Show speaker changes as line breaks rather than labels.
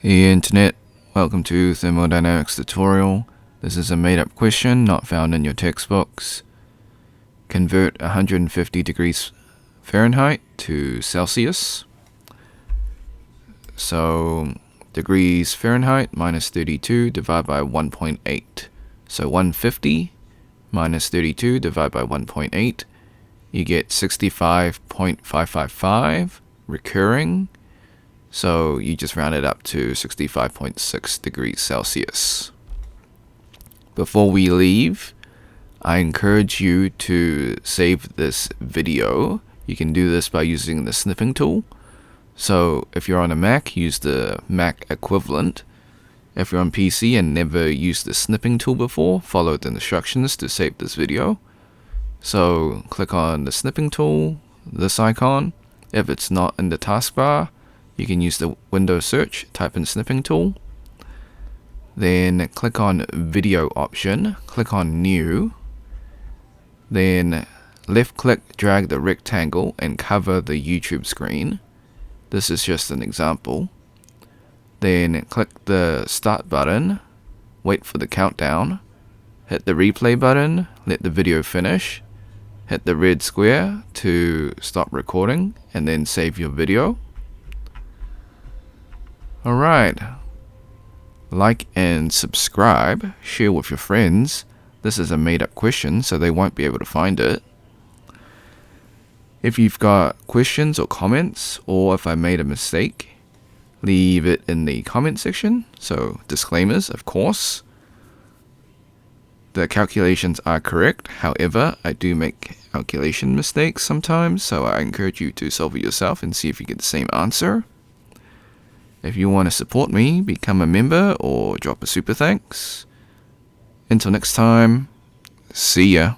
Hey Internet, welcome to Thermodynamics tutorial. This is a made-up question not found in your textbooks. Convert 150 degrees Fahrenheit to Celsius. So degrees Fahrenheit minus 32 divided by 1.8. So 150 minus 32 divided by 1.8. You get 65.555 recurring. So you just round it up to 65.6 degrees Celsius. Before we leave, I encourage you to save this video. You can do this by using the snipping tool. So if you're on a Mac, use the Mac equivalent. If you're on PC and never used the snipping tool before, follow the instructions to save this video. So click on the snipping tool, this icon. If it's not in the taskbar, you can use the Windows search, type in snipping tool. Then click on video option, click on new. Then left click, drag the rectangle and cover the YouTube screen. This is just an example. Then click the start button, wait for the countdown, hit the replay button, let the video finish, hit the red square to stop recording, and then save your video. Alright, like and subscribe, share with your friends. This is a made-up question, so they won't be able to find it. If you've got questions or comments, or if I made a mistake, leave it in the comment section. So disclaimers, of course. The calculations are correct, however, I do make calculation mistakes sometimes, so I encourage you to solve it yourself and see if you get the same answer. If you want to support me, become a member or drop a super thanks. Until next time, see ya.